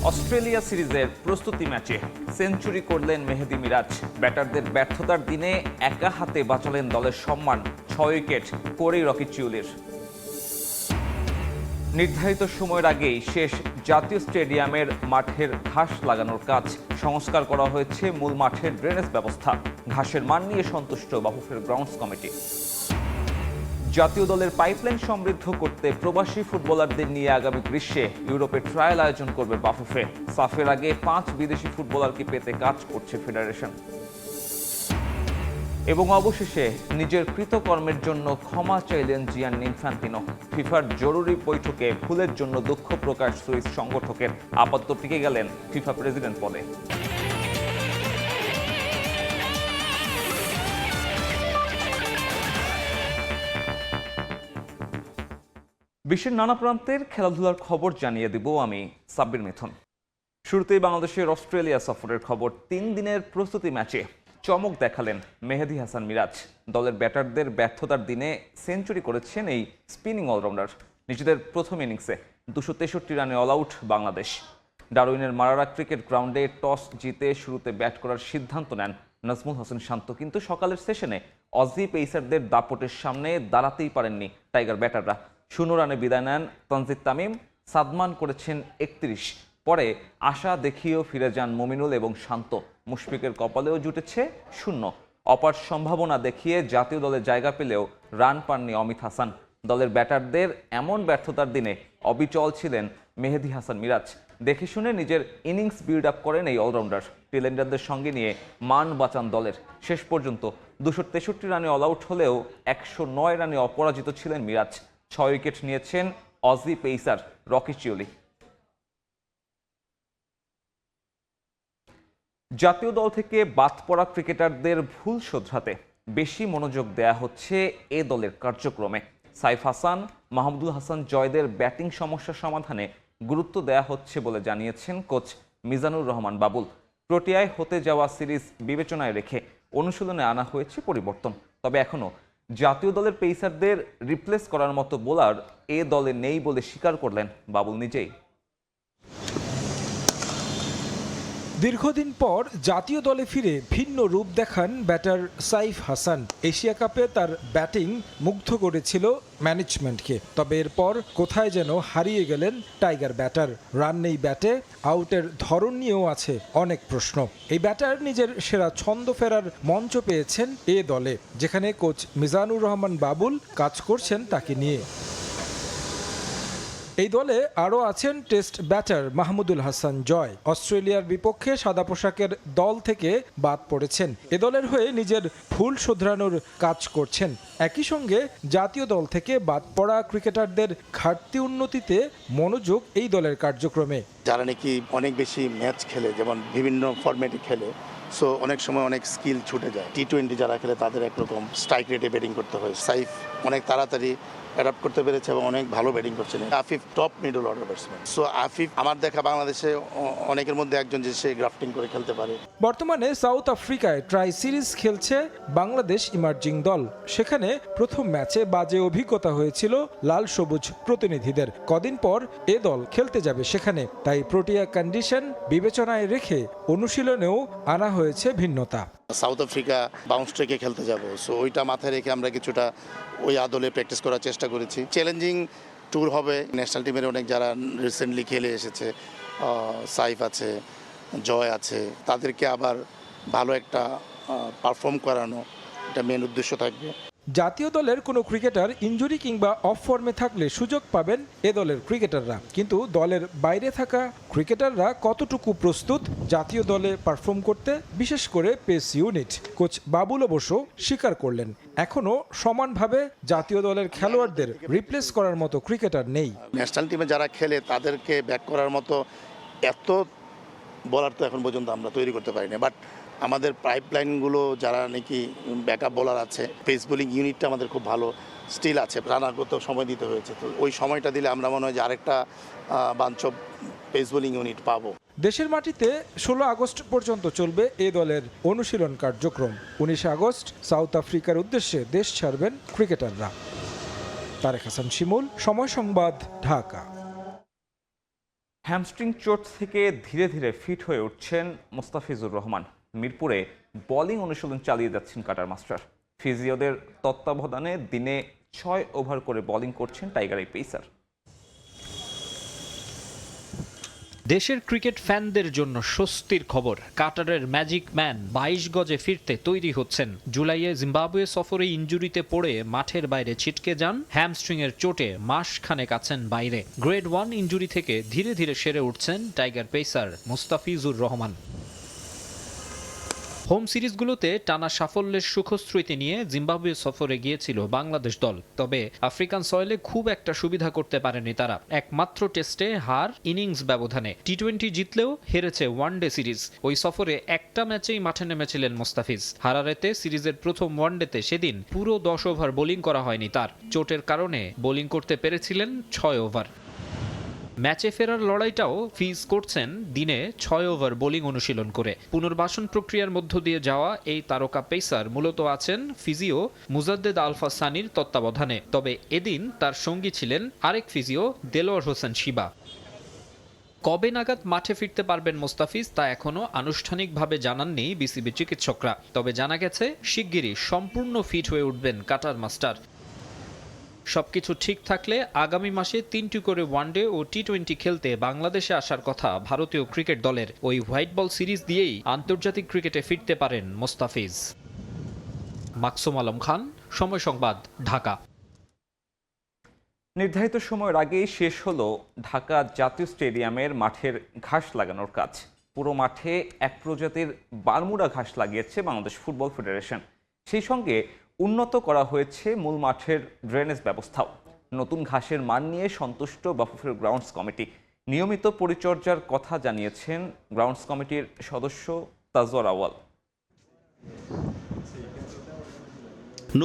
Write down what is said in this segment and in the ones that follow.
Australia সিরিজের প্রস্তুতি ম্যাচে সেঞ্চুরি করলেন মেহেদী মিরাজ। ব্যাটারদের ব্যর্থতার দিনে একা হাতে বাঁচালেন দলের সম্মান। 6 উইকেট করেই রকি চিউলির। নির্ধারিত সময়ের আগেই শেষ জাতীয় স্টেডিয়ামের মাঠের ঘাস লাগানোর কাজ। সংস্কার করা হয়েছে মূল মাঠের ড্রেনেজ ব্যবস্থা। ঘাসের মান নিয়ে সন্তুষ্ট বাফুফের গ্রাউন্ডস কমিটি। জাতীয় দলের পাইপলাইন সমৃদ্ধ করতে প্রবাসী ফুটবলারদের নিয়ে আগামী গ্রীষ্মে ইউরোপে ট্রায়াল আয়োজন করবে বাফুফে। সাফের আগে 5 বিদেশি ফুটবলারকে পেতে কাজ করছে ফেডারেশন। এবং অবশেষে নিজের কৃতকর্মের জন্য ক্ষমা চাইলেন জিয়ান্নি ইনফ্যান্তিনো। ফিফার জরুরি বৈঠকে ভুলের জন্য দুঃখ প্রকাশ সুইস সংগঠকের। আপাতত টিকে গেলেন ফিফা প্রেসিডেন্ট পদে। বিশ্বের নানা প্রান্তের খেলাধুলার খবর জানিয়ে দিব আমি সাব্বির মিথুন। শুরুতেই বাংলাদেশের অস্ট্রেলিয়া সফরের খবর। 3 দিনের প্রস্তুতি ম্যাচে চমক দেখালেন মেহেদী হাসান মিরাজ। দলের ব্যাটারদের ব্যর্থতার দিনে সেঞ্চুরি করেছেন এই স্পিনিং অলরাউন্ডার। নিজেদের প্রথম ইনিংসে 263 রানে অল আউট বাংলাদেশ। ডারউইনের মারারা ক্রিকেট গ্রাউন্ডে টস জিতে শুরুতে ব্যাট করার সিদ্ধান্ত নেন নাজমুল হোসেন শান্ত, কিন্তু সকালের সেশনে অজি পেসারদের দাপটের সামনে দাঁড়াতেই পারেননি টাইগার ব্যাটাররা। 0 রানে বিদায় নেন তানজিদ তামিম। সাদমান করেছেন 31। পরে আশা দেখিয়েও ফিরে যান মমিনুল এবং শান্ত। মুশফিকের কপালেও জুটেছে 0। অপার সম্ভাবনা দেখিয়ে জাতীয় দলে জায়গা পেলেও রান পাননি অমিত হাসান। দলের ব্যাটারদের এমন ব্যর্থতার দিনে অবিচল ছিলেন মেহেদী হাসান মিরাজ। দেখে শুনে নিজের ইনিংস বিল্ড আপ করেন এই অলরাউন্ডার। টেলেন্ডারদের সঙ্গে নিয়ে মান বাঁচান দলের। শেষ পর্যন্ত 263 রানে অল আউট হলেও 109 রানে অপরাজিত ছিলেন মিরাজ। 6 উইকেট নিয়েছেন অজি পেসার রকি চিউলি। জাতীয় দল থেকে বাদ পড়া ক্রিকেটারদের ভুল শোধরাতে বেশি মনোযোগ দেয়া হচ্ছে এ দলের কার্যক্রমে। সাইফ হাসান, মাহমুদুল হাসান জয়দের ব্যাটিং সমস্যা সমাধানে গুরুত্ব দেয়া হচ্ছে বলে জানিয়েছেন কোচ মিজানুর রহমান বাবুল। প্রোটিয়ায় হতে যাওয়া সিরিজ বিবেচনায় রেখে অনুশীলনে আনা হয়েছে পরিবর্তন। তবে এখনও জাতীয় দলের পেসারদের রিপ্লেস করার মতো বোলার এ দলে নেই বলে স্বীকার করলেন বাবুল নিজেই। দীর্ঘদিন পর জাতীয় দলে ফিরে ভিন্ন রূপ দেখান ব্যাটার সাইফ হাসান। এশিয়া কাপে তার ব্যাটিং মুগ্ধ করেছিল ম্যানেজমেন্টকে। তবে এরপর কোথায় যেন হারিয়ে গেলেন টাইগার ব্যাটার। রান নেই ব্যাটে, আউটের ধরন নিয়েও আছে অনেক প্রশ্ন। এই ব্যাটার নিজের সেরা ছন্দ ফেরার মঞ্চ পেয়েছেন এ দলে, যেখানে কোচ মিজানুর রহমান বাবুল কাজ করছেন তাকে নিয়ে। এই দলে আরও আছেন টেস্ট ব্যাটার মাহমুদুল হাসান জয়। অস্ট্রেলিয়ার বিপক্ষে সাদা পোশাকের দল থেকে বাদ পড়েছেন। এ দলের হয়ে নিজের ভুল শোধরানোর কাজ করছেন। একই সঙ্গে জাতীয় দল থেকে বাদ পড়া ক্রিকেটারদের ঘাটতি উন্নতিতে মনোযোগ এই দলের কার্যক্রমে। যারা নাকি অনেক বেশি ম্যাচ খেলে, যেমন বিভিন্ন ফরম্যাটে খেলে, সো অনেক সময় অনেক স্কিল ছুটে যায়। টি20 যারা খেলে তাদের একরকম স্ট্রাইক রেটে ব্যাটিং করতে হয়। সাইফ অনেক তাড়াতাড়ি অ্যাডাপ্ট করতে পেরেছে এবং অনেক ভালো ব্যাটিং করছেন। Afif top middle order batsman. So Afif আমার দেখা বাংলাদেশে অনেকের মধ্যে একজন যে সে গ্রাফটিং করে খেলতে পারে। বর্তমানে সাউথ আফ্রিকায় ট্রাই সিরিজ খেলছে বাংলাদেশ ইমার্জিং দল। সেখানে প্রথম ম্যাচে বাজে অভিজ্ঞতা হয়েছিল লাল সবুজ প্রতিনিধিদের। কদিন পর এ দল খেলতে যাবে সেখানে। তাই প্রোটিয়া কন্ডিশন বিবেচনায় রেখে অনুশীলনেও আনা হয়েছে ভিন্নতা। সাউথ আফ্রিকা বাউন্স ট্রেকে খেলতে যাব, সো ওইটা মাথায় রেখে আমরা কিছুটা ওই আদলে প্র্যাকটিস করার চেষ্টা করেছি। চ্যালেঞ্জিং ট্যুর হবে। ন্যাশনাল টিমের অনেক যারা রিসেন্টলি খেলে এসেছে, সাইফ আছে, জয় আছে, তাদেরকে আবার ভালো একটা পারফর্ম করানো, এটা মেন উদ্দেশ্য থাকবে। জাতীয় দলের কোনো ক্রিকেটার ইনজুরি কিংবা অফ ফর্মে থাকলে সুযোগ পাবেন এ দলের ক্রিকেটাররা। কিন্তু দলের বাইরে থাকা ক্রিকেটাররা কতটুকু প্রস্তুত জাতীয় দলে পারফর্ম করতে, বিশেষ করে পেস ইউনিট? কোচ বাবুল অবশ্য স্বীকার করলেন এখনও সমানভাবে জাতীয় দলের খেলোয়াড়দের রিপ্লেস করার মতো ক্রিকেটার নেই। ন্যাশনাল টিমে যারা খেলে তাদেরকে ব্যাক করার মতো এত বলার তো এখন পর্যন্ত আমরা তৈরি করতে পারি না। বাট আমাদের পাইপলাইনগুলো যারা নাকি ব্যাকআপ বোলার আছে, পেস বোলিং ইউনিটটা আমাদের খুব ভালো স্টিল আছে। রানারগত সময় দিতে হয়েছে, তো ওই সময়টা দিলে আমরা মনে হয় যে আরেকটা bunch of pace bowling unit পাবো। দেশের মাটিতে 16 আগস্ট পর্যন্ত চলবে এ দলের অনুশীলন কার্যক্রম। 19 আগস্ট সাউথ আফ্রিকার উদ্দেশ্যে দেশ ছাড়বেন ক্রিকেটাররা। তারেক হাসান শিমুল, সময় সংবাদ, ঢাকা। হ্যামস্ট্রিং চোট থেকে ধীরে ধীরে ফিট হয়ে উঠছেন মোস্তাফিজুর রহমান। মিরপুরে বোলিং অনুশীলন চালিয়ে যাচ্ছেন কাটার মাস্টার। ফিজিওদের তত্ত্বাবধানে দিনে 6 ওভার করে বোলিং করছেন টাইগার এই পেসার। দেশের ক্রিকেট ফ্যানদের জন্য স্বস্তির খবর, কাটারের ম্যাজিক ম্যান 22 গজে ফিরতে তৈরি হচ্ছেন। জুলাইয়ে জিম্বাবুয়ে সফরে ইনজুরিতে পড়ে মাঠের বাইরে ছিটকে যান। হ্যামস্ট্রিংয়ের চোটে মাসখানেক আছেন বাইরে। গ্রেড 1 ইনজুরি থেকে ধীরে ধীরে সেরে উঠছেন tiger pacer Mustafizur Rahman. Home সিরিজগুলোতে টানা সাফল্যের সুখস্মৃতি নিয়ে জিম্বাবুয়ে সফরে গিয়েছিল বাংলাদেশ দল। তবে আফ্রিকান সয়েলে খুব একটা সুবিধা করতে পারেনি তারা। একমাত্র টেস্টে হার ইনিংস ব্যবধানে। টি-20 জিতলেও হেরেছে ওয়ানডে সিরিজ। ওই সফরে একটা ম্যাচেই মাঠে নেমেছিলেন মোস্তাফিজ। হারারেতে সিরিজের প্রথম ওয়ানডেতে সেদিন পুরো 10 ওভার বোলিং করা হয়নি তার। চোটের কারণে বোলিং করতে পেরেছিলেন 6 ওভার। ম্যাচে ফেরার লড়াইটাও ফিজ করছেন দিনে 6 ওভার বোলিং অনুশীলন করে। পুনর্বাসন প্রক্রিয়ার মধ্য দিয়ে যাওয়া এই তারকা পেসার মূলত আছেন ফিজিও মুজাদ্দেদ আলফা সানির তত্ত্বাবধানে। তবে এদিন তার সঙ্গী ছিলেন আরেক ফিজিও দেলোয়ার হোসেন শিবা। কবে নাগাদ মাঠে ফিরতে পারবেন মোস্তাফিজ তা এখনো আনুষ্ঠানিকভাবে জানাননি বিসিবি চিকিৎসকরা। তবে জানা গেছে শিগগিরই সম্পূর্ণ ফিট হয়ে উঠবেন কাটার মাস্টার। সবকিছু ঠিক থাকলে আগামী মাসে 3টি করে ওয়ানডে ও টি-20 খেলতে বাংলাদেশে আসার কথা ভারতীয় ক্রিকেট দলের। ওই হোয়াইট বল সিরিজ দিয়েই আন্তর্জাতিক ক্রিকেটে ফিরতে পারেন মোস্তাফিজ। মাকসুম আলম খান, সময় সংবাদ, ঢাকা। নির্ধারিত সময়ের আগেই শেষ হলো ঢাকা জাতীয় স্টেডিয়ামের মাঠের ঘাস লাগানোর কাজ। পুরো মাঠে এক প্রজাতির বারমুডা ঘাস লাগিয়েছে বাংলাদেশ ফুটবল ফেডারেশন। সেই সঙ্গে উন্নত করা হয়েছে মূল মাঠের ড্রেনেজ ব্যবস্থাও। নতুন ঘাসের মান নিয়ে সন্তুষ্ট বাফুফের গ্রাউন্ডস কমিটি। নিয়মিত পরিচর্যার কথা জানিয়েছেন গ্রাউন্ডস কমিটির সদস্য তাজওয়ার আওয়াল।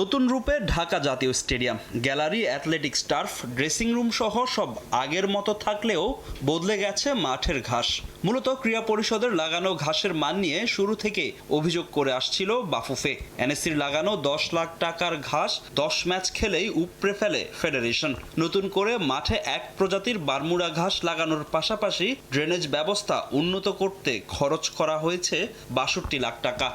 নতুন রূপে ঢাকা জাতীয় stadium, gallery, athletics turf, dressing room সহ সব আগের মতো থাকলেও বদলে গেছে মাঠের ঘাস। মূলত ক্রীড়া পরিষদের লাগানো ঘাসের মান নিয়ে শুরু থেকে অভিযোগ করে আসছিল বাফুফে। এনএসসির লাগানো 10 লাখ টাকার ঘাস 10 ম্যাচ খেলেই উপড়ে ফেলে ফেডারেশন। নতুন করে মাঠে এক প্রজাতির বারমুডা ঘাস লাগানোর পাশাপাশি ড্রেনেজ ব্যবস্থা উন্নত করতে খরচ করা হয়েছে 62 লাখ টাকা।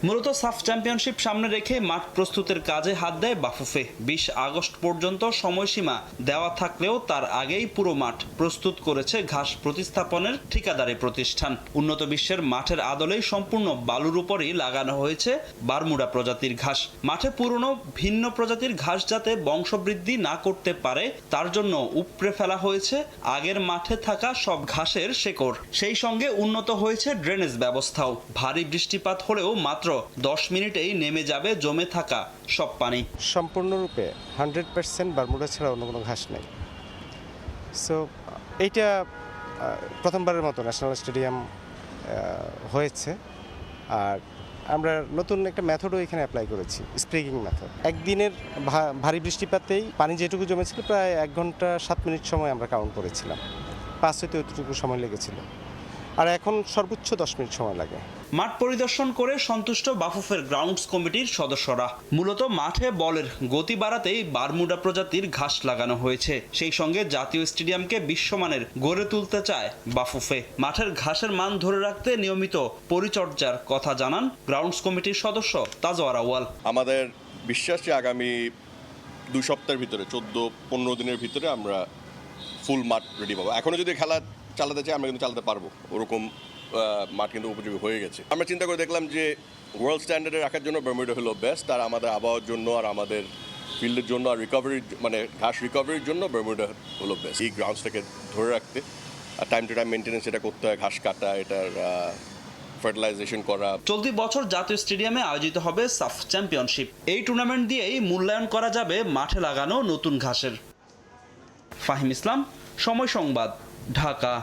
মূলত সাফ চ্যাম্পিয়নশিপ সামনে রেখে মাঠ প্রস্তুতের কাজে হাত দেয় বাফুফে। 20 আগস্ট পর্যন্ত সময়সীমা দেওয়া থাকলেও তার আগেই পুরো মাঠ প্রস্তুত করেছে ঘাস প্রতিস্থাপনের ঠিকাদারি প্রতিষ্ঠান। উন্নত বিশ্বের মাঠের আদলেই সম্পূর্ণ বালুর উপরই লাগানো হয়েছে বারমুডা প্রজাতির ঘাস। মাঠে পুরনো ভিন্ন প্রজাতির ঘাস যাতে বংশবৃদ্ধি না করতে পারে তার জন্য উপড়ে ফেলা হয়েছে আগের মাঠে থাকা সব ঘাসের শেকড়। সেই সঙ্গে উন্নত হয়েছে ড্রেনেজ ব্যবস্থাও। ভারী বৃষ্টিপাত হলেও মাত্র 10 মিনিটেই নেমে যাবে জমে থাকা সব পানি। সম্পূর্ণরূপে 100% বারমুডা ছাড়া অন্য কোনো ঘাস নেই। সো এইটা প্রথমবারের মতো ন্যাশনাল স্টেডিয়াম হয়েছে। আর আমরা নতুন একটা মেথডও এখানে অ্যাপ্লাই করেছি, স্প্রিকিং মেথড। একদিনের ভারী বৃষ্টিপাতেই পানি যেটুকু জমেছিল প্রায় 1 ঘন্টা 7 মিনিট সময় আমরা কাউন্ট করেছিলাম। 5 হতে অতটুকু সময় লেগেছিল, আর এখন সর্বোচ্চ 10 মিনিট সময় লাগে। মাঠ পরিদর্শন করে সন্তুষ্ট বাফুফের গ্রাউন্ডস কমিটির সদস্যরা। মূলত মাঠে বলের গতি বাড়াতেই বারমুডা প্রজাতির ঘাস লাগানো হয়েছে। সেই সঙ্গে জাতীয় স্টেডিয়ামকে বিশ্বমানের গড়ে তুলতে চায় বাফুফে। মাঠের ঘাসের মান ধরে রাখতে নিয়মিত পরিচর্যার কথা জানান গ্রাউন্ডস কমিটির সদস্য তাজওয়ার আওয়াল। আমাদের বিশ্বাস যে আগামী 2 সপ্তাহের ভিতরে 14-15 দিনের ভিতরে আমরা ফুল মাঠ রেডি পাবো। এখনো যদি খেলা চালাতে চাই আমরা কিন্তু চালাতে পারবো, ওরকম মাঠ কিন্তু উপযোগী হয়ে গেছে। আমরা চিন্তা করে দেখলাম যে ওয়ার্ল্ড স্ট্যান্ডার্ডে রাখার জন্য বারমুডা হলো বেস্ট, আর আমাদের আবহাওয়ার জন্য আর আমাদের ফিল্ডের জন্য আর রিকভারির মানে ঘাস রিকভারির জন্য বারমুডা হলো বেস্ট। এই গ্রাউন্ডসটাকে ধরে রাখতে আর টাইম টু টাইম মেনটেন্যান্স এটা করতে হয়, ঘাস কাটা, এটার ফার্টিলাইজেশন করা। চলতি বছর জাতীয় স্টেডিয়ামে আয়োজিত হবে সাফ চ্যাম্পিয়নশিপ। এই টুর্নামেন্ট দিয়েই মূল্যায়ন করা যাবে মাঠে লাগানো নতুন ঘাসের। ফাহিম ইসলাম, সময় সংবাদ, ঢাকা।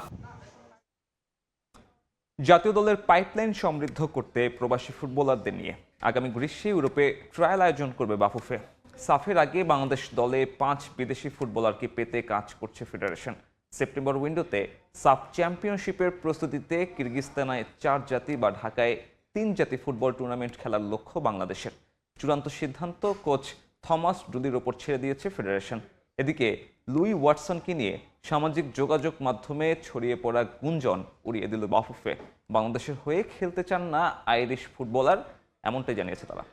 জাতীয় দলের পাইপলাইন সমৃদ্ধ করতে প্রবাসী ফুটবলারদের নিয়ে আগামী গ্রীষ্মে ইউরোপে ট্রায়াল আয়োজন করবে বাফুফে। সাফের আগে বাংলাদেশ দলে 5 বিদেশি ফুটবলারকে পেতে কাজ করছে ফেডারেশন। সেপ্টেম্বর উইন্ডোতে সাফ চ্যাম্পিয়নশিপের প্রস্তুতিতে কিরগিজস্তানে 4 জাতি বা ঢাকায় 3 জাতি ফুটবল টুর্নামেন্ট খেলার লক্ষ্য বাংলাদেশের। চূড়ান্ত সিদ্ধান্ত কোচ থমাস ডুলির ওপর ছেড়ে দিয়েছে ফেডারেশন। এদিকে লুই ওয়াটসনকে নিয়ে সামাজিক যোগাযোগ মাধ্যমে ছড়িয়ে পড়া গুঞ্জন উড়িয়ে দিল বাফুফে। বাংলাদেশের হয়ে খেলতে চান না আইরিশ ফুটবলার, এমনটাই জানিয়েছে তারা।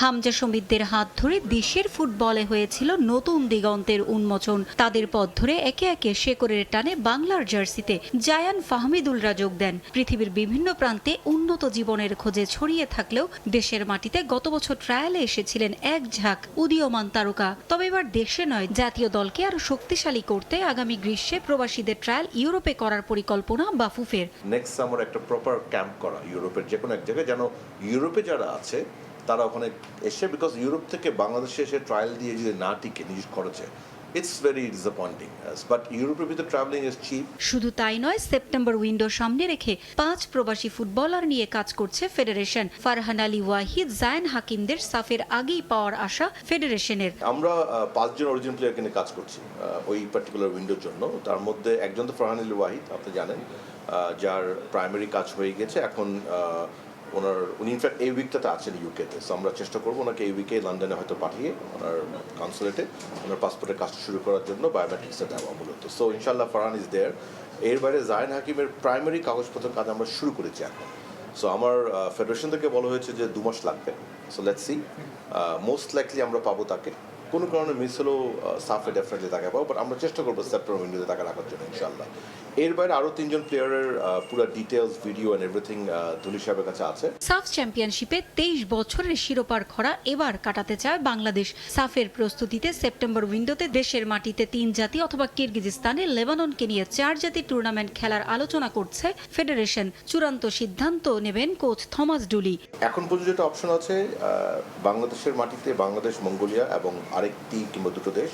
হামজা শমীদদের হাত ধরে দেশের ফুটবলে হয়েছিল নতুন দিগন্তের উন্মোচন। তাদের পথ ধরে একে একে শেকড়ের টানে বাংলার জার্সিতে জায়ান ফাহমিদুলরা যোগ দেন। পৃথিবীর বিভিন্ন প্রান্তে উন্নত জীবনের খোঁজে ছড়িয়ে থাকলেও দেশের মাটিতে গত বছর ট্রায়ালে এসেছিলেন এক ঝাঁক উদীয়মান তারকা। তবে এবার দেশে নয়, জাতীয় দলকে আরো শক্তিশালী করতে আগামী গ্রীষ্মে প্রবাসীদের ট্রায়াল ইউরোপে করার পরিকল্পনা বাফুফের। নেক্সট সামার একটা প্রপার ক্যাম্প করা ইউরোপের যে কোনো এক জায়গায়, যেন ইউরোপে যারা আছে তারা ওখানে এসে, বিকজ ইউরোপ থেকে বাংলাদেশে এসে ট্রায়াল দিয়ে যদি না টিকে নিজ খরচে, ইটস ভেরি ডিসঅ্যাপয়েন্টিং। বাট ইউরোপের ভিতরে ট্রাভেলিং ইজ চিপ। শুধু তাই নয়, সেপ্টেম্বর উইন্ডো সামনে রেখে 5 প্রবাসী ফুটবলার নিয়ে কাজ করছে ফেডারেশন। ফারহান আলী ওয়াহিদ, জায়ান হাকিমদের সাফের আগেই পাওয়ার আশা ফেডারেশনের। আমরা 5 জন অরিজিনাল প্লেয়ারকে নিয়ে কাজ করছি ওই পার্টিকুলার উইন্ডোর জন্য। তার মধ্যে একজন তো ফারহান আলী ওয়াহিদ, আপনি জানেন, যার প্রাইমারি কাজ হয়ে গেছে। এখন উনি ইনফ্যাক্ট এই উইকটাতে আছেন ইউকেতে। সো আমরা চেষ্টা করবো ওনাকে এই উইকে লন্ডনে হয়তো পাঠিয়ে ওনার কনসুলেটে ওনার পাসপোর্টের কাজটা শুরু করার জন্য বায়োমেট্রিক্সটা দেওয়া মূলত। সো ইনশাল্লাহ ফারহান ইজ দেয়ার। এর বাইরে জায়ান হাকিমের প্রাইমারি কাগজপত্রের কাজ আমরা শুরু করেছি এখন। সো আমার ফেডারেশন থেকে বলা হয়েছে যে 2 মাস লাগবে। So let's see, most likely আমরা পাবো তাকে। কোনো কারণে মিস হলেও সাফে ডেফিনেটলি তাকে পাবো, বাট আমরা চেষ্টা করবো সেপ্টেম্বর উইন্ডোতে তাকে রাখার জন্য ইনশাল্লাহ। এর বাইরে আরো 3 জন প্লেয়ারের পুরো ডিটেইলস, ভিডিও এন্ড এভরিথিং ধুলি সাহেবের কাছে আছে। সাফ চ্যাম্পিয়নশিপে 23 বছরের শিরোপার খরা এবার কাটাতে চায় বাংলাদেশ। সাফের প্রস্তুতিতে সেপ্টেম্বর উইন্ডোতে দেশের মাটিতে 3 জাতি অথবা কিরগিজস্তানে লেবাননকে নিয়ে 4 জাতির টুর্নামেন্ট খেলার আলোচনা করছে ফেডারেশন। চূড়ান্ত সিদ্ধান্ত নেবেন কোচ থমাস ডুলি। এখন পর্যন্ত যেটা অপশন আছে, বাংলাদেশের মাটিতে বাংলাদেশ, মঙ্গোলিয়া এবং আরেকটি কিংবা 2টো দেশ,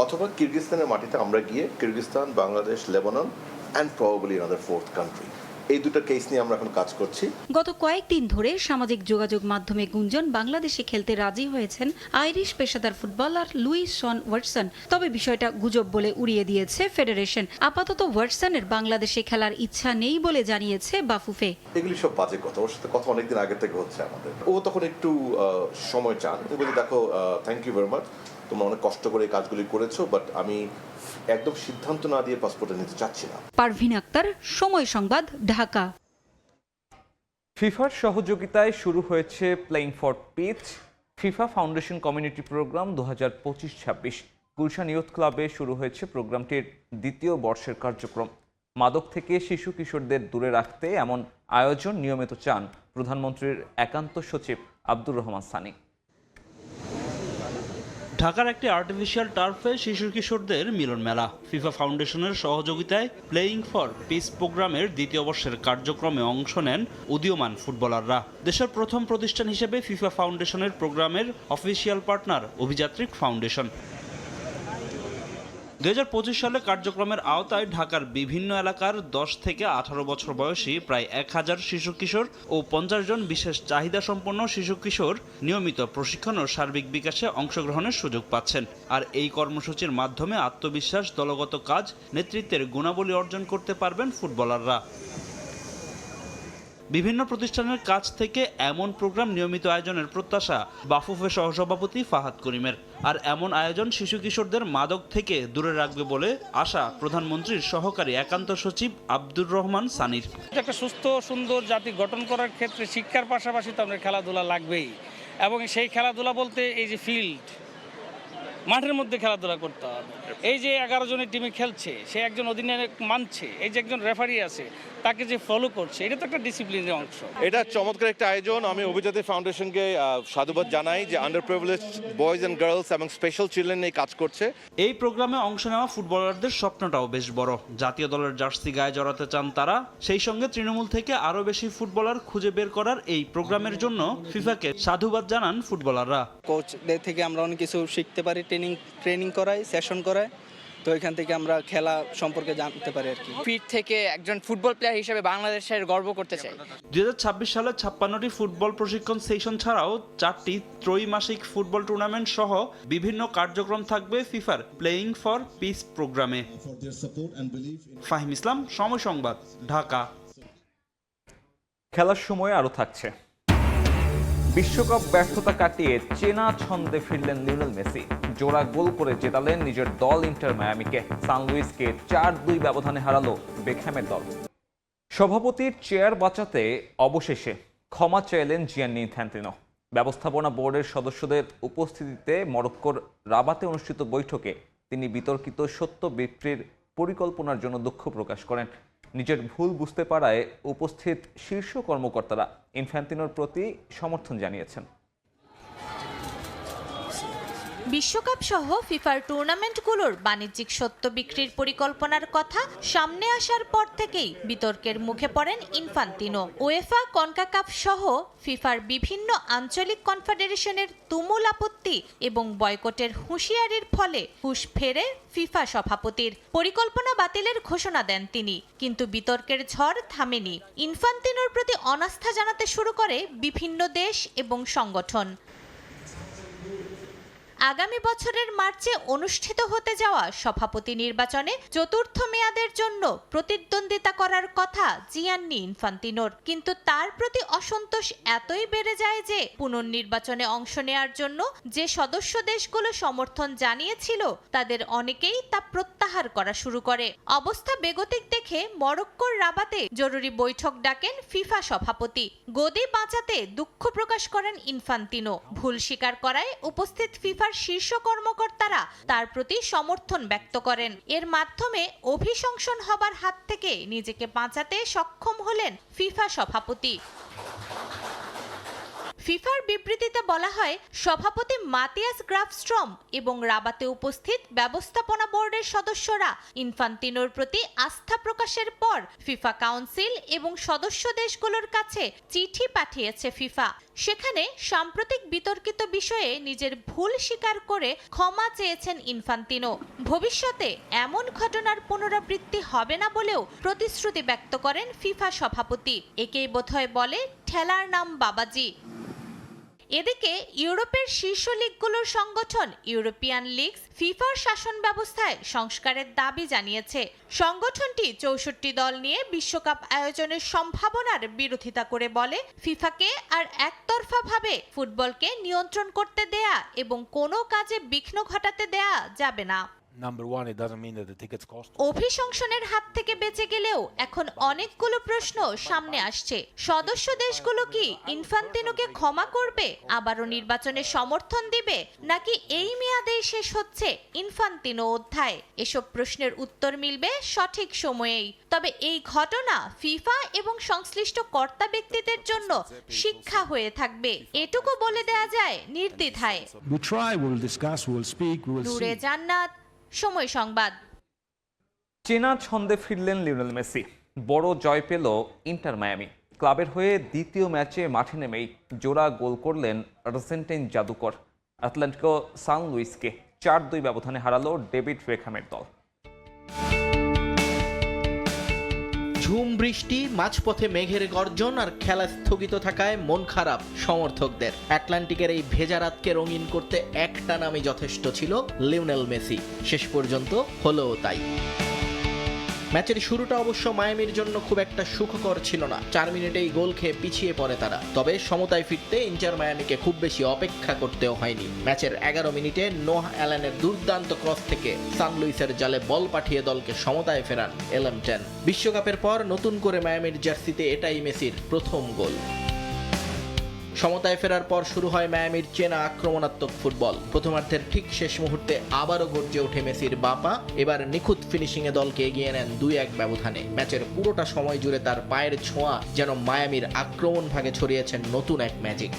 অথবা কিরগিজস্তানের মাটিতে আমরা গিয়ে Kyrgyzstan, Bangladesh, Lebanon and probably another 4th country. এই 2টা কেস নিয়ে আমরা এখন কাজ করছি। গত কয়েকদিন ধরে সামাজিক যোগাযোগ মাধ্যমে গুঞ্জন বাংলাদেশে খেলতে রাজি হয়েছেন আইরিশ পেশাদার ফুটবলার লুইস শন ওয়াটসন। তবে বিষয়টা গুজব বলে উড়িয়ে দিয়েছে ফেডারেশন। আপাতত ওয়াটসনের বাংলাদেশে খেলার ইচ্ছা নেই বলে জানিয়েছে বাফুফে। এগুলি সব বাজে কথা, ওর সাথে কথা অনেকদিন আগে থেকে হচ্ছে আমাদের। ও তখন একটু সময় চান, বলি দেখো থ্যাংক ইউ ভেরি মাচ, তোমরা অনেক কষ্ট করে এই কাজগুলি করেছো, বাট আমি একদম সিদ্ধান্ত না দিয়ে পাসপোর্টে নিতে চাচ্ছি না। পারভিন আক্তার, সময় সংবাদ, ঢাকা। ফিফার সহযোগিতায় শুরু হয়েছে playing for pitch FIFA foundation community programme 2025-26। Gulshan youth ক্লাবে শুরু হয়েছে প্রোগ্রামটির 2য় বর্ষের কার্যক্রম। মাদক থেকে শিশু কিশোরদের দূরে রাখতে এমন আয়োজন নিয়মিত চান প্রধানমন্ত্রীর একান্ত সচিব আব্দুর রহমান সানি। ঢাকার একটি আর্টিফিশিয়াল টার্ফে শিশু কিশোরদের মিলন মেলা। ফিফা ফাউন্ডেশনের সহযোগিতায় প্লেইং ফর পিস প্রোগ্রামের 2য় বর্ষের কার্যক্রমে অংশ নেন উদীয়মান ফুটবলাররা। দেশের প্রথম প্রতিষ্ঠান হিসেবে ফিফা ফাউন্ডেশনের প্রোগ্রামের অফিসিয়াল পার্টনার অভিযাত্রিক ফাউন্ডেশন। 2025 সালে কার্যক্রমের আওতায় ঢাকার বিভিন্ন এলাকার 10 থেকে 18 বছর বয়সী প্রায় 1000 শিশু কিশোর ও 50 জন বিশেষ চাহিদা সম্পন্ন শিশু কিশোর নিয়মিত প্রশিক্ষণ ও সার্বিক বিকাশে অংশগ্রহণের সুযোগ পাচ্ছেন। আর এই কর্মসূচির মাধ্যমে আত্মবিশ্বাস, দলগত কাজ, নেতৃত্বের গুণাবলী অর্জন করতে পারবেন ফুটবলাররা। বিভিন্ন প্রতিষ্ঠানের কাছ থেকে এমন প্রোগ্রাম নিয়মিত আয়োজনের প্রত্যাশা বাফুফে সহসভাপতি ফাহাদ করিমের। আর এমন আয়োজন শিশু কিশোরদের মাদক থেকে দূরে রাখবে বলে আশা প্রধানমন্ত্রীর সহকারী একান্ত সচিব আব্দুর রহমান সানির। একটা সুস্থ সুন্দর জাতি গঠন করার ক্ষেত্রে শিক্ষার পাশাপাশি তো আমাদের খেলাধুলা লাগবেই, এবং সেই খেলাধুলা বলতে এই যে ফিল্ড, মাঠের মধ্যে খেলাধুলা করতে হবে। এই যে 11 জনের টিমে খেলছে, সে একজন অধিনায়ক মানছে, এই যে একজন রেফারি আছে তাকে যে ফলো করছে, এটা তো একটা ডিসিপ্লিনের অংশ। এটা চমৎকার একটা আয়োজন। আমি অভিজাতি ফাউন্ডেশনকে সাধুবাদ জানাই যে under privileged boys and girls এবং স্পেশাল চিলড্রেন নিয়ে কাজ করছে। এই প্রোগ্রামে অংশ নেওয়া ফুটবলারদের স্বপ্নটাও বেশ বড়। জাতীয় দলের জার্সি গায়ে জড়াতে চান তারা। সেই সঙ্গে তৃণমূল থেকে আরও বেশি ফুটবলার খুঁজে বের করার এই প্রোগ্রামের জন্য ফিফাকে সাধুবাদ জানান ফুটবলাররা। কোচদের থেকে আমরা অনেক কিছু শিখতে পারি, ট্রেনিং করাই, সেশন করায়, তো এখান থেকে আমরা খেলা সম্পর্কে জানতে পারি আর কি। ফিট থেকে একজন ফুটবল প্লেয়ার হিসেবে বাংলাদেশের গর্ব করতে চাই। 2026 সালে 56টি ফুটবল প্রশিক্ষণ সেশন ছাড়াও 4টি ত্রৈমাসিক ফুটবল টুর্নামেন্ট সহ বিভিন্ন কার্যক্রম থাকবে ফিফার প্লেইং ফর পিস প্রোগ্রামে। ফাহিম ইসলাম, সময় সংবাদ, ঢাকা। খেলার সময় আরও থাকছে। বিশ্বকাপ ব্যর্থতা কাটিয়ে চেনা ছন্দে ফিরলেন লিওনেল মেসি। জোড়া গোল করে জেতালেন নিজের দল ইন্টার মায়ামিকে। সান লুইসকে 4-2 ব্যবধানে হারালো বেকহ্যামের দল। সভাপতির চেয়ার বাঁচাতে অবশেষে ক্ষমা চাইলেন জিয়ান্নি ইনফ্যান্তিনো। ব্যবস্থাপনা বোর্ডের সদস্যদের উপস্থিতিতে মরক্কোর রাবাতে অনুষ্ঠিত বৈঠকে তিনি বিতর্কিত সত্য বিক্রির পরিকল্পনার জন্য দুঃখ প্রকাশ করেন। নিজের ভুল বুঝতে পারায় উপস্থিত শীর্ষ কর্মকর্তারা ইনফ্যান্তিনোর প্রতি সমর্থন জানিয়েছেন। বিশ্বকাপ সহ ফিফার টুর্নামেন্টগুলোর বাণিজ্যিক সত্য বিক্রির পরিকল্পনার কথা সামনে আসার পর থেকেই বিতর্কের মুখে পড়েন ইনফান্তিনো। উয়েফা, কনকাকাফ সহ ফিফার বিভিন্ন আঞ্চলিক কনফেডারেশনের তুমুল আপত্তি এবং বয়কটের হুঁশিয়ারির ফলে হুঁশ ফেরে ফিফা সভাপতির। পরিকল্পনা বাতিলের ঘোষণা দেন তিনি, কিন্তু বিতর্কের ঝড় থামেনি। ইনফান্তিনোর প্রতি অনাস্থা জানাতে শুরু করে বিভিন্ন দেশ এবং সংগঠন। আগামী বছরের মার্চে অনুষ্ঠিত হতে যাওয়া সভাপতি নির্বাচনে চতুর্থ মেয়াদের জন্য প্রতিদ্বন্দ্বিতা করার কথা জিয়ান্নি ইনফান্তিনোর, কিন্তু তার প্রতি অসন্তোষ এতই বেড়ে যায় যে পুনর্নির্বাচনে অংশ নেয়ার জন্য যে সদস্য দেশগুলো সমর্থন জানিয়েছিল তাদের অনেকেই তা প্রত্যাহার করা শুরু করে। অবস্থা বেগতিক দেখে মরক্কোর রাবাতে জরুরি বৈঠক ডাকেন ফিফা সভাপতি। গদি বাঁচাতে দুঃখ প্রকাশ করেন ইনফান্তিনো। ভুল স্বীকার করায় উপস্থিত ফিফা শীর্ষ কর্মকর্তারা তার প্রতি সমর্থন ব্যক্ত করেন। এর মাধ্যমে অভিশংসন হবার হাত থেকে নিজেকে বাঁচাতে সক্ষম হলেন ফিফা সভাপতি। ফিফার বিবৃতিতে বলা হয়, সভাপতি মাতিয়াস গ্রাফস্ট্রম এবং রাবাতে উপস্থিত ব্যবস্থাপনা বোর্ডের সদস্যরা ইনফান্তিনোর প্রতি আস্থা প্রকাশের পর ফিফা কাউন্সিল এবং সদস্য দেশগুলোর কাছে চিঠি পাঠিয়েছে ফিফা। সেখানে সাম্প্রতিক বিতর্কিত বিষয়ে নিজের ভুল স্বীকার করে ক্ষমা চেয়েছেন ইনফান্তিনো। ভবিষ্যতে এমন ঘটনার পুনরাবৃত্তি হবে না বলেও প্রতিশ্রুতি ব্যক্ত করেন ফিফা সভাপতি। একেই বোধহয় বলে ঠেলার নাম বাবাজি। এদিকে ইউরোপের শীর্ষ লিগগুলোর সংগঠন ইউরোপিয়ান লিগস ফিফার শাসন ব্যবস্থায় সংস্কারের দাবি জানিয়েছে। সংগঠনটি 64 দল নিয়ে বিশ্বকাপ আয়োজনের সম্ভাবনার বিরোধিতা করে বলে, ফিফাকে আর একতরফাভাবে ফুটবলকে নিয়ন্ত্রণ করতে দেয়া এবং কোনো কাজে বিঘ্ন ঘটাতে দেয়া যাবে না। অভিশংসনের হাত থেকে বেঁচে গেলেও এখন অনেকগুলো প্রশ্ন সামনে আসছে। সদস্য দেশগুলো কি ইনফান্তিনোকে ক্ষমা করবে, আবারও নির্বাচনে সমর্থন দিবে, নাকি এই মেয়াদেই শেষ হচ্ছে ইনফান্তিনো অধ্যায়? এসব প্রশ্নের উত্তর মিলবে সঠিক সময়েই। তবে এই ঘটনা ফিফা এবং সংশ্লিষ্ট কর্তা ব্যক্তিদের জন্য শিক্ষা হয়ে থাকবে, এটুকু বলে দেয়া যায় নির্দ্বিধায়। দূরে জান্নাত, সময় সংবাদ। চেনা ছন্দে ফিরলেন লিওনেল মেসি। বড় জয় পেল ইন্টার মায়ামি। ক্লাবের হয়ে দ্বিতীয় ম্যাচে মাঠে নেমেই জোড়া গোল করলেন আর্জেন্টাইন জাদুকর। আটলান্টিকো সান লুইসকে 4-2 ব্যবধানে হারালো ডেভিড বেকহ্যামের দল। ঝুম বৃষ্টি, মাঝপথে মেঘের গর্জন আর খেলা স্থগিত থাকায় মন খারাপ সমর্থকদের। আটলান্টিকের এই ভেজা রাতকে রঙিন করতে একটা নামই যথেষ্ট ছিল, লিওনেল মেসি। শেষ পর্যন্ত হলোও তাই। ম্যাচের শুরুটা অবশ্য মায়ামির জন্য খুব একটা সুখকর ছিল না। 4 মিনিটেই গোল খেয়ে পিছিয়ে পড়ে তারা। তবে সমতায় ফিরতে ইন্টার মায়ামিকে খুব বেশি অপেক্ষা করতেও হয়নি। ম্যাচের 11 মিনিটে নোহ অ্যালানের দুর্দান্ত ক্রস থেকে সান লুইসের জালে বল পাঠিয়ে দলকে সমতায় ফেরান এলএম10। বিশ্বকাপের পর নতুন করে মায়ামির জার্সিতে এটাই মেসির প্রথম গোল। সমতায় ফেরার পর শুরু হয় মায়ামির চেনা আক্রমণাত্মক ফুটবল। প্রথমার্ধের ঠিক শেষ মুহূর্তে আবারও গর্জে ওঠে মেসির বাপা। এবার নিখুঁত ফিনিশিংয়ে দলকে এগিয়ে নেন 2-1 ব্যবধানে। ম্যাচের পুরোটা সময় জুড়ে তার পায়ের ছোঁয়া যেন মায়ামির আক্রমণ ভাগে ছড়িয়েছেন নতুন এক ম্যাজিক।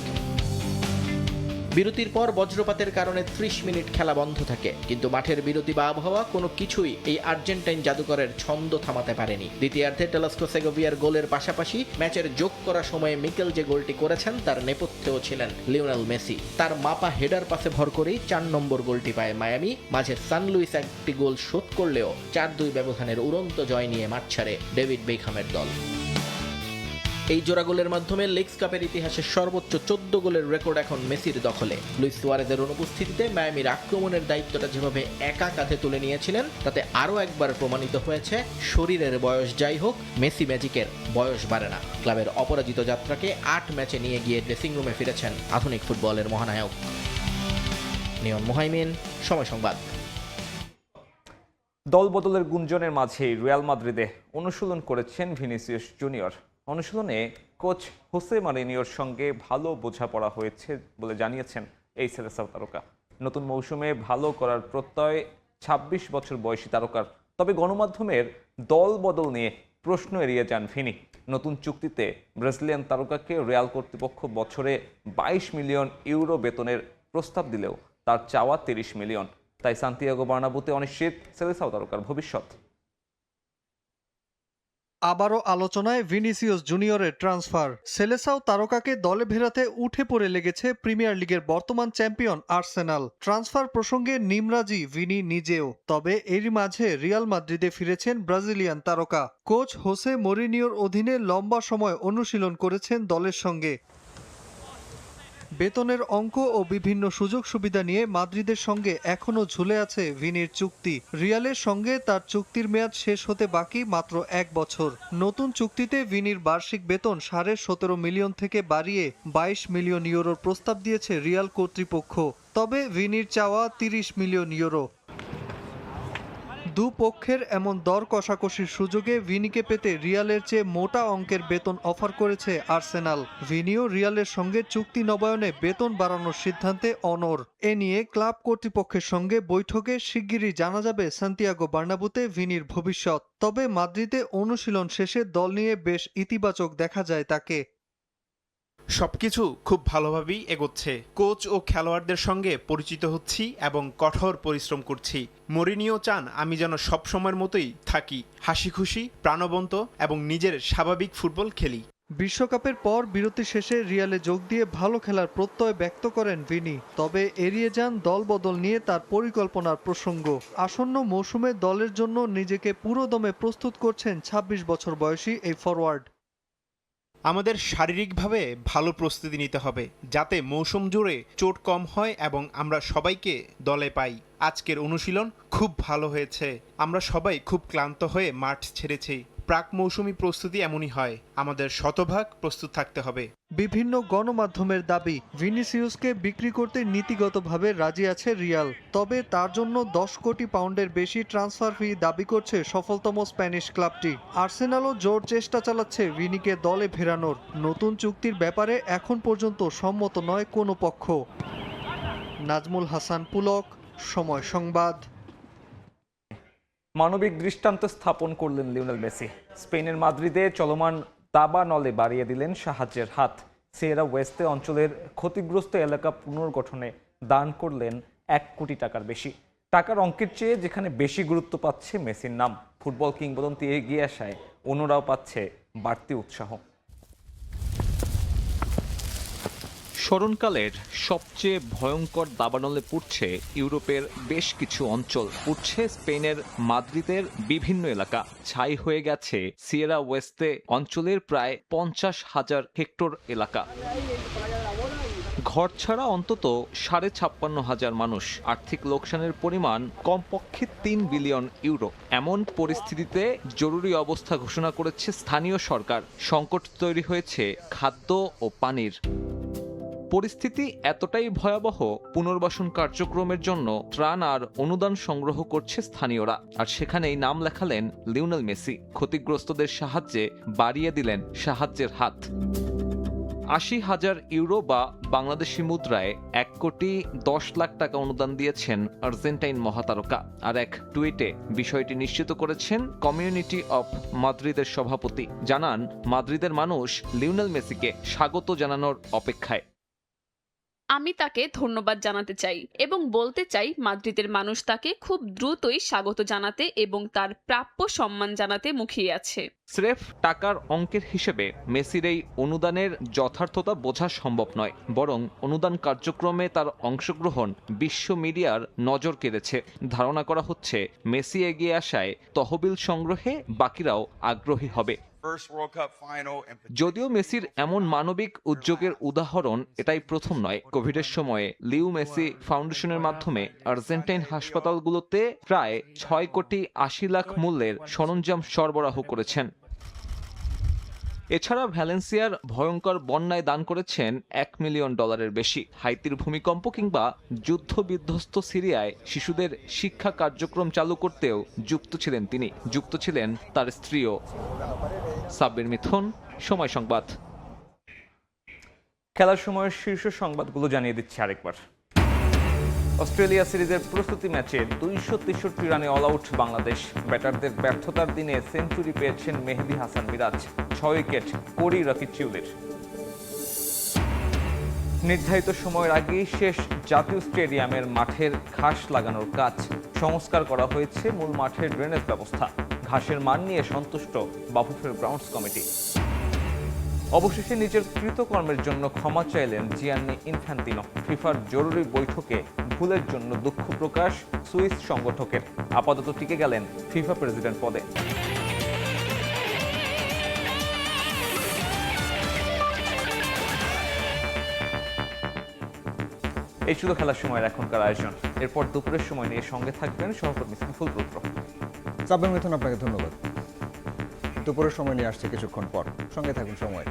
বিরতির পর বজ্রপাতের কারণে 30 মিনিট খেলা বন্ধ থাকে, কিন্তু মাঠের বিরতি বা আবহাওয়া কোনো কিছুই এই আর্জেন্টাইন জাদুকরের ছন্দ থামাতে পারেনি। দ্বিতীয়ার্ধে টেলাস্কো সেগোভিয়ার গোলের পাশাপাশি ম্যাচের যোগ করা সময়ে মিকেল যে গোলটি করেছেন তার নেপথ্যেও ছিলেন লিওনেল মেসি। তার মাপা হেডার পাসে ভর করেই 4 নম্বর গোলটি পায় মায়ামি। মাঝের সান লুইস একটি গোল শোধ করলেও 4-2 ব্যবধানের উড়ন্ত জয় নিয়ে মাঠ ছাড়ে ডেভিড বেকহ্যামের দল। এই জোড়া গোলের মাধ্যমে লিগস কাপের ইতিহাসে সর্বোচ্চ 14 গোলের রেকর্ড এখন মেসির দখলে। লুইস সুয়ারেজের অনুপস্থিতিতে মায়ামির আক্রমণের দায়িত্বটা যেভাবে একা কাঁধে তুলে নিয়েছিলেন, তাতে আরও একবার প্রমাণিত হয়েছে শরীরের বয়স যাই হোক, মেসি ম্যাজিকের বয়স বাড়ে না। ক্লাবের অপরাজিত যাত্রাকে 8 ম্যাচে নিয়ে গিয়ে ড্রেসিং রুমে ফিরেছেন আধুনিক ফুটবলের মহানায়ক। নিয়ন মুহাইমিন, সময় সংবাদ। দল বদলের গুঞ্জনের মাঝেই রিয়াল মাদ্রিদে অনুশীলন করেছেন ভিনিসিয়াস জুনিয়র। অনুশীলনে কোচ হোসে মরিনিওর সঙ্গে ভালো বোঝাপড়া হয়েছে বলে জানিয়েছেন এই সেলেসাও তারকা। নতুন মৌসুমে ভালো করার প্রত্যয় ২৬ বছর বয়সী তারকার। তবে গণমাধ্যমের দল বদল নিয়ে প্রশ্ন এড়িয়ে যান ভিনি। নতুন চুক্তিতে ব্রাজিলিয়ান তারকাকে রিয়াল কর্তৃপক্ষ বছরে ২২ মিলিয়ন ইউরো বেতনের প্রস্তাব দিলেও তার চাওয়া ৩০ মিলিয়ন। তাই সান্তিয়াগো বার্নাব্যুতে অনিশ্চিত সেলেসাও তারকার ভবিষ্যৎ। আবারও আলোচনায় ভিনিসিয়াস জুনিয়রের ট্রান্সফার। সেলেসাও তারকাকে দলে ভেড়াতে উঠে পড়ে লেগেছে প্রিমিয়ার লিগের বর্তমান চ্যাম্পিয়ন আর্সেনাল। ট্রান্সফার প্রসঙ্গে নিমরাজি ভিনি নিজেও। তবে এরই মাঝে রিয়াল মাদ্রিদে ফিরেছেন ব্রাজিলিয়ান তারকা। কোচ হোসে মরিনিওর অধীনে লম্বা সময় অনুশীলন করেছেন দলের সঙ্গে। বেতনের অঙ্ক ও বিভিন্ন সুযোগ সুবিধা নিয়ে মাদ্রিদের সঙ্গে এখনও ঝুলে আছে ভিনির চুক্তি। রিয়ালের সঙ্গে তার চুক্তির মেয়াদ শেষ হতে বাকি মাত্র ১ বছর। নতুন চুক্তিতে ভিনির বার্ষিক বেতন 17.5 মিলিয়ন থেকে বাড়িয়ে 22 মিলিয়ন ইউরোর প্রস্তাব দিয়েছে রিয়াল কর্তৃপক্ষ। তবে ভিনির চাওয়া 30 মিলিয়ন ইউরো। দুপক্ষের এমন দর কষাকষির সুযোগে ভিনিকে পেতে রিয়ালের চেয়ে মোটা অঙ্কের বেতন অফার করেছে আর্সেনাল। ভিনিও রিয়ালের সঙ্গে চুক্তি নবায়নে বেতন বাড়ানোর সিদ্ধান্তে অনড়। এ নিয়ে ক্লাব কর্তৃপক্ষের সঙ্গে বৈঠকে শিগগিরই জানা যাবে সান্তিয়াগো বার্নাব্যুতে ভিনির ভবিষ্যৎ। তবে মাদ্রিদে অনুশীলন শেষে দল নিয়ে বেশ ইতিবাচক দেখা যায় তাকে। সবকিছু খুব ভালোভাবেই এগোচ্ছে। কোচ ও খেলোয়াড়দের সঙ্গে পরিচিত হচ্ছি এবং কঠোর পরিশ্রম করছি। মরিনিও চান আমি যেন সবসময়ের মতোই থাকি, হাসি খুশি, প্রাণবন্ত এবং নিজের স্বাভাবিক ফুটবল খেলি। বিশ্বকাপের পর বিরতি শেষে রিয়ালে যোগ দিয়ে ভালো খেলার প্রত্যয় ব্যক্ত করেন ভিনি। তবে এড়িয়ে যান দল বদল নিয়ে তার পরিকল্পনার প্রসঙ্গ। আসন্ন মৌসুমে দলের জন্য নিজেকে পুরোদমে প্রস্তুত করছেন ২৬ বছর বয়সী এই ফরওয়ার্ড। আমাদের শারীরিকভাবে ভালো প্রস্তুতি নিতে হবে যাতে মৌসুম জুড়ে চোট কম হয় এবং আমরা সবাইকে দলে পাই। আজকের অনুশীলন খুব ভালো হয়েছে। আমরা সবাই খুব ক্লান্ত হয়ে মাঠ ছেড়েছি। প্রাক মৌসুমী প্রস্তুতি এমনই হয়, আমাদের শতভাগ প্রস্তুত থাকতে হবে। বিভিন্ন গণমাধ্যমের দাবি ভিনিসিয়াসকে বিক্রি করতে নীতিগতভাবে রাজি আছে রিয়াল। তবে তার জন্য 10 কোটি পাউন্ডের বেশি ট্রান্সফার ফি দাবি করছে সফলতম স্প্যানিশ ক্লাবটি। আর্সেনালও জোর চেষ্টা চালাচ্ছে ভিনিকে দলে ফেরানোর। নতুন চুক্তির ব্যাপারে এখন পর্যন্ত সম্মত নয় কোনো পক্ষ। নাজমুল হাসান পুলক, সময় সংবাদ। মানবিক দৃষ্টান্ত স্থাপন করলেন লিওনেল মেসি। স্পেনের মাদ্রিদে চলমান দাবানলে বাড়িয়ে দিলেন সাহায্যের হাত। সিয়েরা ওয়েস্তে অঞ্চলের ক্ষতিগ্রস্ত এলাকা পুনর্গঠনে দান করলেন 1 কোটি টাকার বেশি। টাকার অঙ্কের চেয়ে যেখানে বেশি গুরুত্ব পাচ্ছে মেসির নাম। ফুটবল কিংবদন্তি এগিয়ে আসায় অন্যরাও পাচ্ছে বাড়তি উৎসাহ। স্মরণকালের সবচেয়ে ভয়ঙ্কর দাবানলে পড়ছে ইউরোপের বেশ কিছু অঞ্চল। পড়ছে স্পেনের মাদ্রিদের বিভিন্ন এলাকা। ছাই হয়ে গেছে সিয়েরা ওয়েস্তে অঞ্চলের প্রায় 50,000 হেক্টর এলাকা। ঘর ছাড়া অন্তত 56,500 মানুষ। আর্থিক লোকসানের পরিমাণ কমপক্ষে 3 বিলিয়ন ইউরো। এমন পরিস্থিতিতে জরুরি অবস্থা ঘোষণা করেছে স্থানীয় সরকার। সংকট তৈরি হয়েছে খাদ্য ও পানির। পরিস্থিতি এতটাই ভয়াবহ, পুনর্বাসন কার্যক্রমের জন্য ত্রাণ আর অনুদান সংগ্রহ করছে স্থানীয়রা। আর সেখানেই নাম লেখালেন লিওনেল মেসি। ক্ষতিগ্রস্তদের সাহায্যে বাড়িয়ে দিলেন সাহায্যের হাত। 80,000 ইউরো বা বাংলাদেশি মুদ্রায় 1,10,00,000 টাকা অনুদান দিয়েছেন আর্জেন্টাইন মহাতারকা। আর এক টুইটে বিষয়টি নিশ্চিত করেছেন কমিউনিটি অফ মাদ্রিদের সভাপতি। জানান, মাদ্রিদের মানুষ লিওনেল মেসিকে স্বাগত জানানোর অপেক্ষায়। আমি তাকে ধন্যবাদ জানাতে চাই এবং বলতে চাই মাদ্রিদের মানুষ তাকে খুব দ্রুতই স্বাগত জানাতে এবং তার প্রাপ্য সম্মান জানাতে মুখিয়ে আছে। স্রেফ টাকার অঙ্কের হিসেবে মেসির এই অনুদানের যথার্থতা বোঝা সম্ভব নয়, বরং অনুদান কার্যক্রমে তার অংশগ্রহণ বিশ্ব মিডিয়ার নজর কেড়েছে। ধারণা করা হচ্ছে মেসি এগিয়ে আসায় তহবিল সংগ্রহে বাকিরাও আগ্রহী হবে। যদিও মেসির এমন মানবিক উদ্যোগের উদাহরণ এটাই প্রথম নয়। কোভিডের সময়ে লিও মেসি ফাউন্ডেশনের মাধ্যমে আর্জেন্টাইন হাসপাতালগুলোতে প্রায় 6,80,00,000 মূল্যের সরঞ্জাম সরবরাহ করেছেন। এছাড়া ভ্যালেন্সিয়ার ভয়ঙ্কর বন্যায় দান করেছেন $1 মিলিয়ন বেশি। হাইতির ভূমিকম্প কিংবা যুদ্ধ বিধ্বস্ত সিরিয়ায় শিশুদের শিক্ষা কার্যক্রম চালু করতেও যুক্ত ছিলেন তিনি, যুক্ত ছিলেন তার স্ত্রীও। সাব্বির মিথুন, সময় সংবাদ। খেলার সময়ের শীর্ষ সংবাদগুলো জানিয়ে দিচ্ছি আরেকবার। অস্ট্রেলিয়া সিরিজের প্রস্তুতি ম্যাচে 263 রানে অল আউট বাংলাদেশ। ব্যাটারদের ব্যর্থতার দিনে সেঞ্চুরি পেয়েছেন মেহেদী হাসান মিরাজ, 6 উইকেট কোরি রকিচিউলের। নির্ধারিত সময়ের আগেই শেষ জাতীয় স্টেডিয়ামের মাঠের ঘাস লাগানোর কাজ। সংস্কার করা হয়েছে মূল মাঠের ড্রেনেজ ব্যবস্থা। ঘাসের মান নিয়ে সন্তুষ্ট বাফুফের গ্রাউন্ডস কমিটি। অবশেষে নিজের কৃতকর্মের জন্য ক্ষমা চাইলেন জিয়ান্নি ইনফ্যান্তিনো। ফিফার জরুরি বৈঠকে ভুলের জন্য দুঃখ প্রকাশ সুইস সংগঠকের। আপাতত টিকে গেলেন ফিফা প্রেসিডেন্ট পদে। এই ছিল খেলার সময়ের এখনকার আয়োজন। এরপর দুপুরের সময় নিয়ে সঙ্গে থাকবেন সহকর্মী সাইফুল রুদ্র। সাব্বির মিথুন, আপনাকে ধন্যবাদ। দুপুরের সময় নিয়ে আসছে কিছুক্ষণ পর, সঙ্গে থাকুন সময়।